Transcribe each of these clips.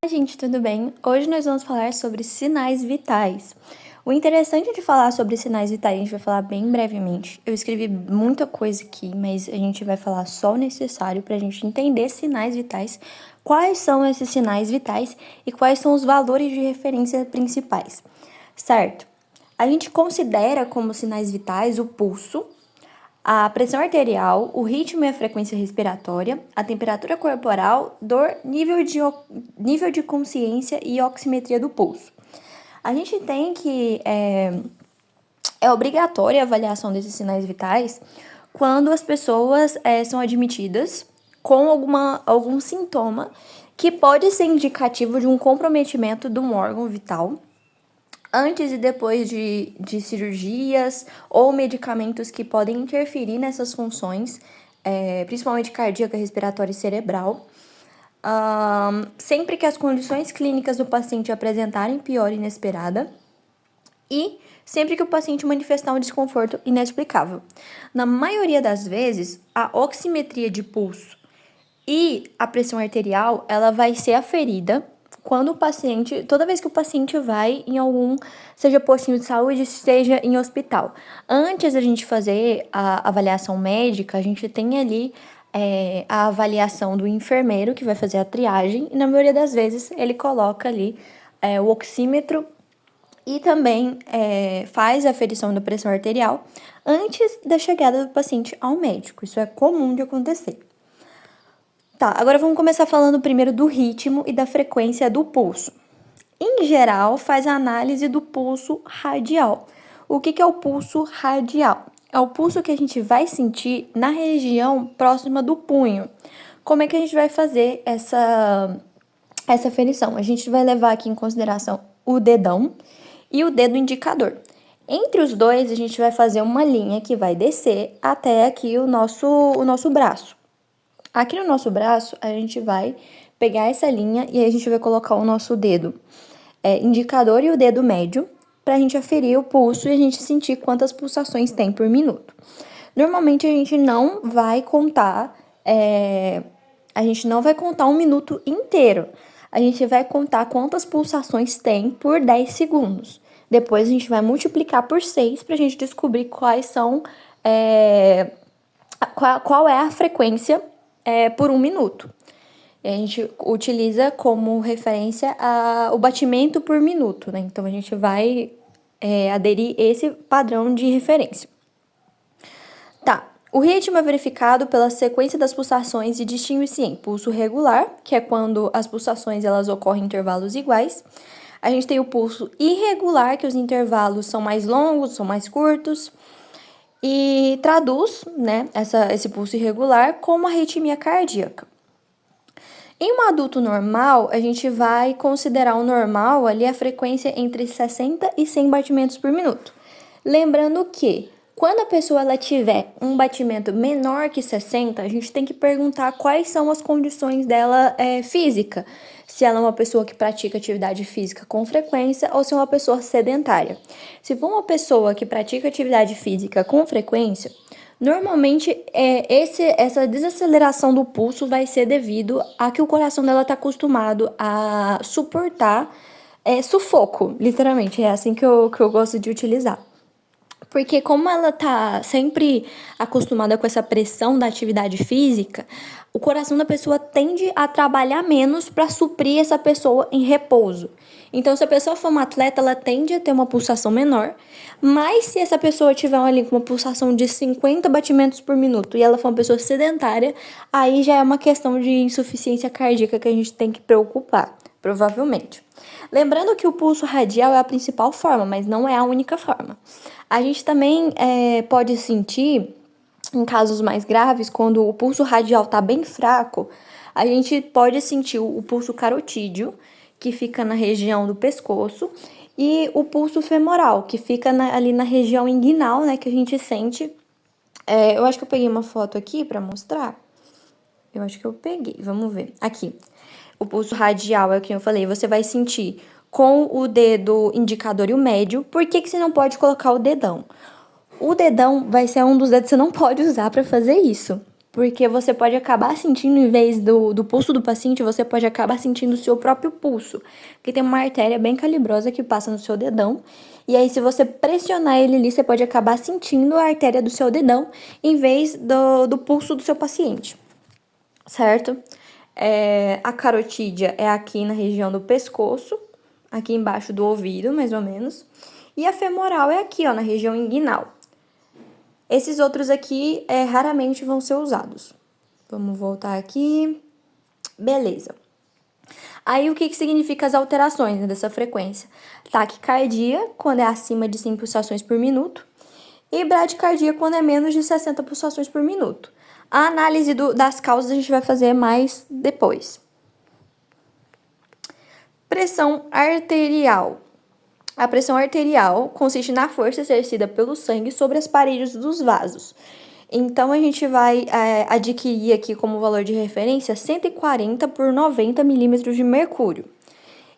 Oi, gente, tudo bem? Hoje nós vamos falar sobre sinais vitais. O interessante de falar sobre sinais vitais, a gente vai falar bem brevemente. Eu escrevi muita coisa aqui, mas a gente vai falar só o necessário para a gente entender sinais vitais, quais são esses sinais vitais e quais são os valores de referência principais, certo? A gente considera como sinais vitais o pulso, a pressão arterial, o ritmo e a frequência respiratória, a temperatura corporal, dor, nível de consciência e oximetria do pulso. A gente tem que é obrigatória a avaliação desses sinais vitais quando as pessoas são admitidas com algum sintoma que pode ser indicativo de um comprometimento de um órgão vital antes e depois de cirurgias ou medicamentos que podem interferir nessas funções, principalmente cardíaca, respiratória e cerebral. Sempre que as condições clínicas do paciente apresentarem piora inesperada e sempre que o paciente manifestar um desconforto inexplicável. Na maioria das vezes, a oximetria de pulso e a pressão arterial, ela vai ser aferida quando o paciente, toda vez que o paciente vai em algum, seja postinho de saúde, seja em hospital. Antes da gente fazer a avaliação médica, a gente tem ali a avaliação do enfermeiro que vai fazer a triagem e na maioria das vezes ele coloca ali o oxímetro e também faz a aferição da pressão arterial antes da chegada do paciente ao médico. Isso é comum de acontecer. Tá, agora vamos começar falando primeiro do ritmo e da frequência do pulso. Em geral, faz a análise do pulso radial. O que é o pulso radial? É o pulso que a gente vai sentir na região próxima do punho. Como é que a gente vai fazer essa aferição? A gente vai levar aqui em consideração o dedão e o dedo indicador. Entre os dois, a gente vai fazer uma linha que vai descer até aqui o nosso braço. Aqui no nosso braço, a gente vai pegar essa linha e aí a gente vai colocar o nosso dedo indicador e o dedo médio para a gente aferir o pulso e a gente sentir quantas pulsações tem por minuto. Normalmente a gente não vai contar, um minuto inteiro. A gente vai contar quantas pulsações tem por 10 segundos. Depois a gente vai multiplicar por 6 para a gente descobrir quais são, qual é a frequência por um minuto. A gente utiliza como referência o batimento por minuto, né? Então, a gente vai aderir esse padrão de referência. Tá, o ritmo é verificado pela sequência das pulsações e distingue-se em pulso regular, que é quando as pulsações elas ocorrem em intervalos iguais. A gente tem o pulso irregular, que os intervalos são mais longos, são mais curtos. E traduz, né, esse pulso irregular como arritmia cardíaca. Em um adulto normal, a gente vai considerar o normal ali a frequência entre 60 e 100 batimentos por minuto. Lembrando que quando a pessoa ela tiver um batimento menor que 60, a gente tem que perguntar quais são as condições dela física. Se ela é uma pessoa que pratica atividade física com frequência ou se é uma pessoa sedentária. Se for uma pessoa que pratica atividade física com frequência, normalmente essa desaceleração do pulso vai ser devido a que o coração dela está acostumado a suportar sufoco, literalmente. É assim que eu gosto de utilizar. Porque como ela tá sempre acostumada com essa pressão da atividade física, o coração da pessoa tende a trabalhar menos para suprir essa pessoa em repouso. Então, se a pessoa for uma atleta, ela tende a ter uma pulsação menor, mas se essa pessoa tiver ali com uma pulsação de 50 batimentos por minuto e ela for uma pessoa sedentária, aí já é uma questão de insuficiência cardíaca que a gente tem que preocupar, provavelmente. Lembrando que o pulso radial é a principal forma, mas não é a única forma. A gente também pode sentir, em casos mais graves, quando o pulso radial está bem fraco, a gente pode sentir o pulso carotídeo, que fica na região do pescoço, e o pulso femoral, que fica ali na região inguinal, né, que a gente sente. Eu acho que eu peguei uma foto aqui para mostrar. Eu acho que eu peguei, vamos ver. Aqui, o pulso radial é o que eu falei, você vai sentir com o dedo indicador e o médio. Por que você não pode colocar o dedão? O dedão vai ser um dos dedos que você não pode usar para fazer isso. porque você pode acabar sentindo, em vez do pulso do paciente, você pode acabar sentindo o seu próprio pulso, porque tem uma artéria bem calibrosa que passa no seu dedão, e aí se você pressionar ele ali, você pode acabar sentindo a artéria do seu dedão, em vez do pulso do seu paciente, certo? A carotídea é aqui na região do pescoço, aqui embaixo do ouvido, mais ou menos, e a femoral é aqui, ó, na região inguinal. Esses outros aqui raramente vão ser usados. Vamos voltar aqui. Beleza. Aí, o que significa as alterações, né, dessa frequência? Taquicardia, quando é acima de 100 pulsações por minuto. E bradicardia, quando é menos de 60 pulsações por minuto. A análise das causas a gente vai fazer mais depois. Pressão arterial. A pressão arterial consiste na força exercida pelo sangue sobre as paredes dos vasos. Então, a gente vai adquirir aqui como valor de referência 140 por 90 milímetros de mercúrio.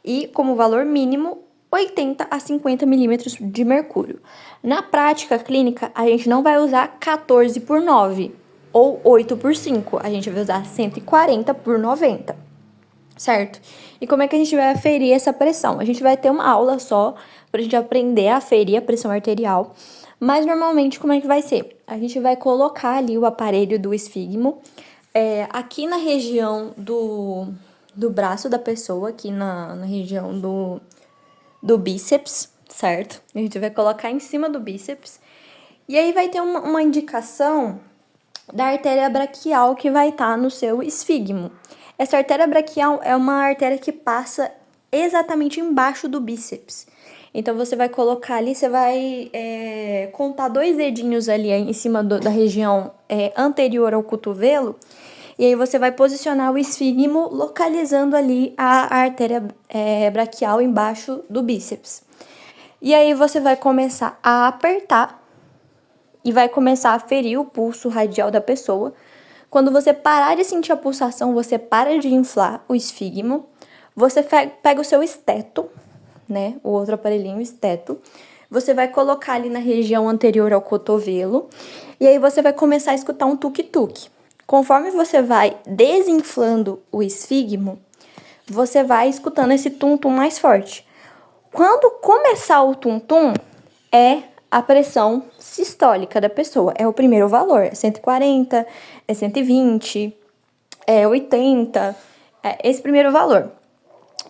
E como valor mínimo, 80 a 50 milímetros de mercúrio. Na prática clínica, a gente não vai usar 14 por 9 ou 8 por 5. A gente vai usar 140 por 90. Certo? E como é que a gente vai aferir essa pressão? A gente vai ter uma aula só pra gente aprender a aferir a pressão arterial, mas normalmente como é que vai ser? A gente vai colocar ali o aparelho do esfígmo aqui na região do braço da pessoa, aqui na região do bíceps, certo? A gente vai colocar em cima do bíceps, e aí vai ter uma indicação da artéria braquial que vai estar no seu esfígmo. Essa artéria braquial é uma artéria que passa exatamente embaixo do bíceps. Então, você vai colocar ali, você vai contar 2 dedinhos ali em cima da região anterior ao cotovelo, e aí você vai posicionar o esfígmo localizando ali a artéria braquial embaixo do bíceps. E aí você vai começar a apertar e vai começar a ferir o pulso radial da pessoa. Quando você parar de sentir a pulsação, você para de inflar o esfígmo, você pega o seu esteto, né, o outro aparelhinho, o esteto, você vai colocar ali na região anterior ao cotovelo, e aí você vai começar a escutar um tuk-tuk. Conforme você vai desinflando o esfígmo, você vai escutando esse tum-tum mais forte. Quando começar o tum-tum, é a pressão sistólica da pessoa. É o primeiro valor, é 140, é 120, é 80, é esse primeiro valor.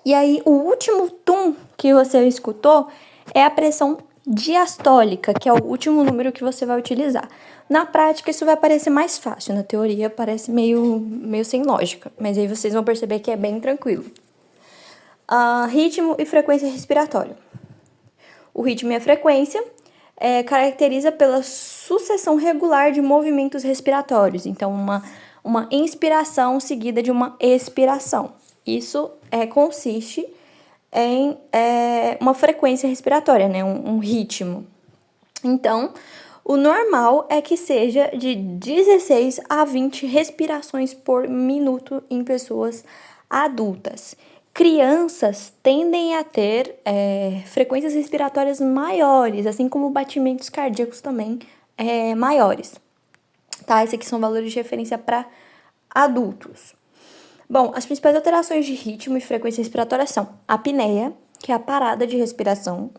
E aí, o último tum que você escutou é a pressão diastólica, que é o último número que você vai utilizar. Na prática, isso vai parecer mais fácil. Na teoria, parece meio sem lógica. Mas aí vocês vão perceber que é bem tranquilo. Ritmo e frequência respiratória. O ritmo e a frequência caracteriza pela sucessão regular de movimentos respiratórios. Então, uma inspiração seguida de uma expiração. Isso consiste em uma frequência respiratória, né? Um ritmo. Então, o normal é que seja de 16 a 20 respirações por minuto em pessoas adultas. Crianças tendem a ter frequências respiratórias maiores, assim como batimentos cardíacos também maiores. Tá? Esses aqui são valores de referência para adultos. Bom, as principais alterações de ritmo e frequência respiratória são a apneia, que é a parada de respiração,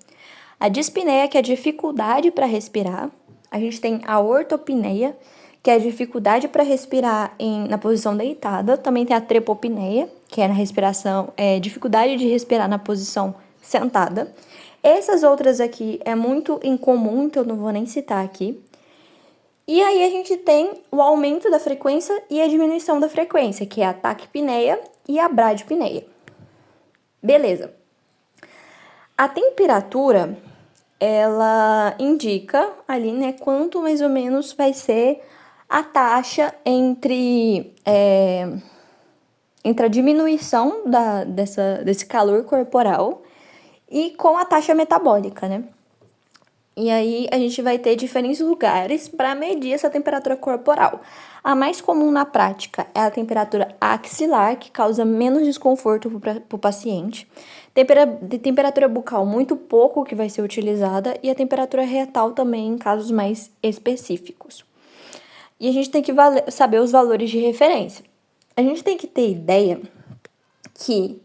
a dispneia, que é a dificuldade para respirar, a gente tem a ortopneia, que é a dificuldade para respirar na posição deitada, também tem a trepopneia, que é na respiração, dificuldade de respirar na posição sentada. Essas outras aqui é muito incomum, então eu não vou nem citar aqui. E aí a gente tem o aumento da frequência e a diminuição da frequência, que é a taquipneia e a bradipneia. Beleza. A temperatura, ela indica ali, né, quanto mais ou menos vai ser a taxa entre a diminuição desse calor corporal e com a taxa metabólica, né? E aí a gente vai ter diferentes lugares para medir essa temperatura corporal. A mais comum na prática é a temperatura axilar, que causa menos desconforto para o paciente. Temperatura bucal muito pouco que vai ser utilizada, e a temperatura retal também em casos mais específicos. E a gente tem que saber os valores de referência. A gente tem que ter ideia que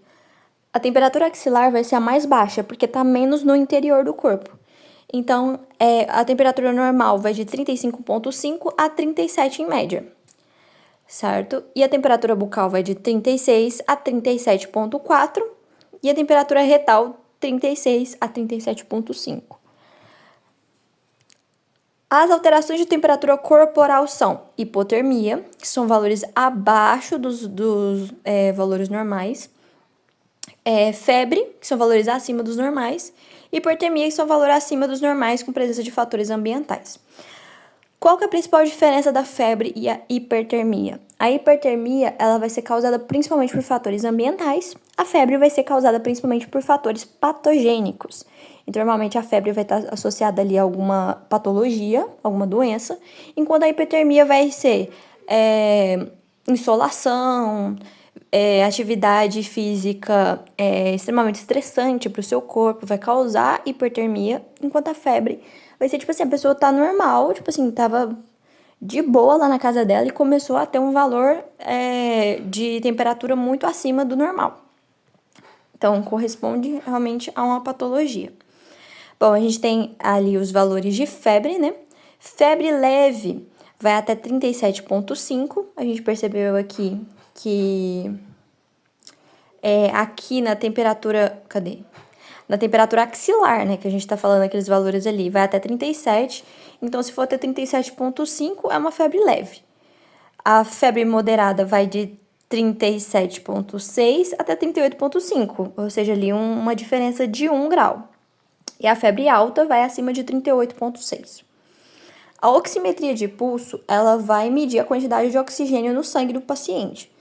a temperatura axilar vai ser a mais baixa, porque está menos no interior do corpo. Então, a temperatura normal vai de 35,5 a 37 em média, certo? E a temperatura bucal vai de 36 a 37,4 e a temperatura retal 36 a 37,5. As alterações de temperatura corporal são hipotermia, que são valores abaixo dos valores normais, febre, que são valores acima dos normais, e hipertermia, que são valores acima dos normais com presença de fatores ambientais. Qual que é a principal diferença da febre e a hipertermia? A hipertermia, ela vai ser causada principalmente por fatores ambientais, a febre vai ser causada principalmente por fatores patogênicos. Então, normalmente a febre vai estar associada ali a alguma patologia, alguma doença, enquanto a hipertermia vai ser insolação, atividade física extremamente estressante para o seu corpo, vai causar hipertermia, enquanto a febre vai ser, tipo assim, a pessoa tá normal, tipo assim, tava de boa lá na casa dela e começou a ter um valor de temperatura muito acima do normal. Então, corresponde realmente a uma patologia. Bom, a gente tem ali os valores de febre, né? Febre leve vai até 37,5. A gente percebeu aqui que aqui na temperatura... Cadê? Na temperatura axilar, né? Que a gente tá falando aqueles valores ali. Vai até 37. Então, se for até 37,5, é uma febre leve. A febre moderada vai de 37,6 até 38,5. Ou seja, ali uma diferença de 1 grau. E a febre alta vai acima de 38,6. A oximetria de pulso, ela vai medir a quantidade de oxigênio no sangue do paciente.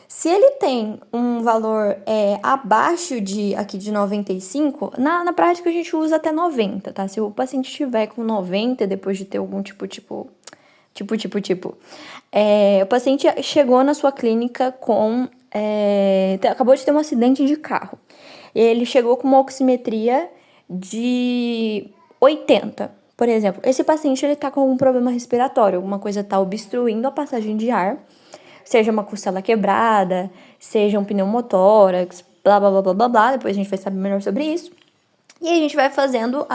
Se ele tem um valor abaixo de 95, na prática a gente usa até 90, tá? Se o paciente estiver com 90, depois de ter algum o paciente chegou na sua clínica com... acabou de ter um acidente de carro. Ele chegou com uma oximetria de 80, por exemplo. Esse paciente, ele tá com algum problema respiratório, alguma coisa tá obstruindo a passagem de ar, seja uma costela quebrada, seja um pneumotórax, blá, blá, blá, blá, blá, blá. Depois a gente vai saber melhor sobre isso. E aí a gente vai fazendo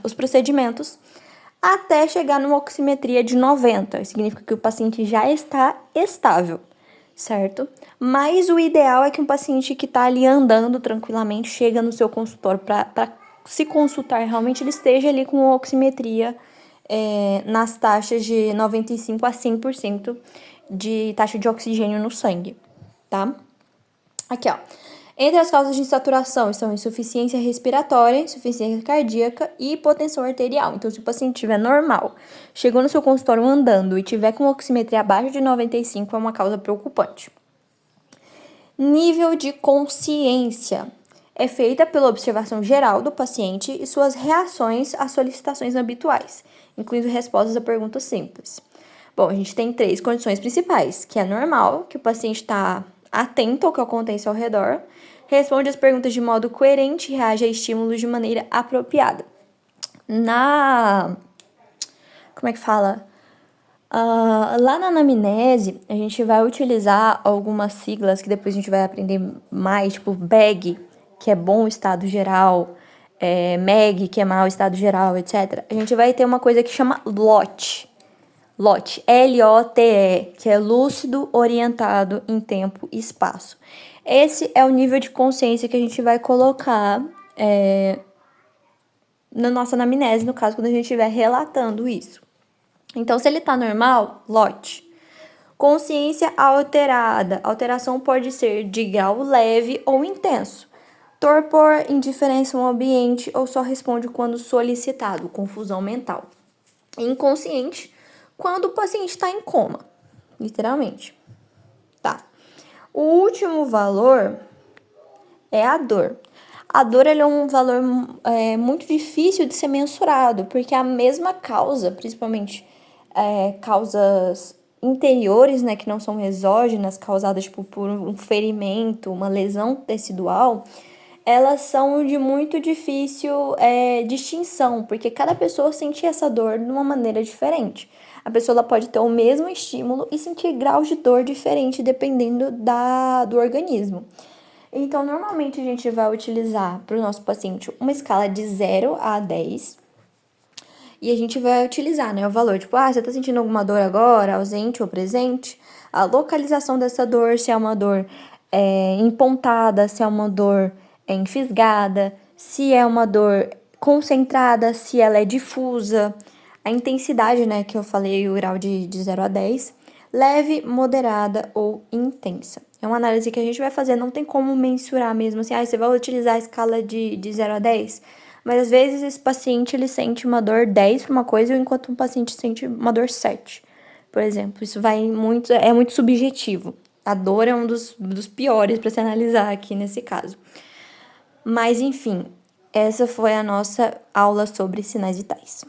os procedimentos até chegar numa oximetria de 90. Significa que o paciente já está estável, certo? Mas o ideal é que um paciente que está ali andando tranquilamente chega no seu consultório para se consultar, realmente ele esteja ali com oximetria nas taxas de 95 a 100% de taxa de oxigênio no sangue, tá? Aqui, ó. Entre as causas de insaturação estão insuficiência respiratória, insuficiência cardíaca e hipotensão arterial. Então, se o paciente estiver normal, chegou no seu consultório andando e tiver com oximetria abaixo de 95, é uma causa preocupante. Nível de consciência é feita pela observação geral do paciente e suas reações às solicitações habituais, incluindo respostas a perguntas simples. Bom, a gente tem 3 condições principais, que é normal, que o paciente está atento ao que acontece ao redor, responde as perguntas de modo coerente e reage a estímulos de maneira apropriada. Como é que fala? Lá na anamnese, a gente vai utilizar algumas siglas que depois a gente vai aprender mais, tipo BEG, que é bom estado geral, MEG, que é mau estado geral, etc. A gente vai ter uma coisa que chama LOTE. LOTE, L-O-T-E, que é lúcido, orientado em tempo e espaço. Esse é o nível de consciência que a gente vai colocar na nossa anamnese, no caso, quando a gente estiver relatando isso. Então, se ele tá normal, LOTE. Consciência alterada. Alteração pode ser de grau leve ou intenso. Torpor, indiferença ao ambiente ou só responde quando solicitado, confusão mental. Inconsciente, quando o paciente está em coma, literalmente. Tá. O último valor é a dor. A dor é um valor muito difícil de ser mensurado, porque a mesma causa, principalmente causas interiores, né, que não são exógenas, causadas tipo, por um ferimento, uma lesão tecidual, elas são de muito difícil distinção, porque cada pessoa sente essa dor de uma maneira diferente. A pessoa ela pode ter o mesmo estímulo e sentir graus de dor diferente dependendo do organismo. Então, normalmente a gente vai utilizar para o nosso paciente uma escala de 0 a 10. E a gente vai utilizar, né, o valor, tipo, você tá sentindo alguma dor agora, ausente ou presente? A localização dessa dor, se é uma dor empontada, se é uma dor enfisgada, se é uma dor concentrada, se ela é difusa. A intensidade, né, que eu falei, o grau de 0 a 10, leve, moderada ou intensa. É uma análise que a gente vai fazer, não tem como mensurar mesmo assim, você vai utilizar a escala de 0 a 10, mas às vezes esse paciente ele sente uma dor 10 para uma coisa, enquanto um paciente sente uma dor 7, por exemplo. Isso é muito subjetivo. A dor é um dos piores para se analisar aqui nesse caso. Mas enfim, essa foi a nossa aula sobre sinais vitais.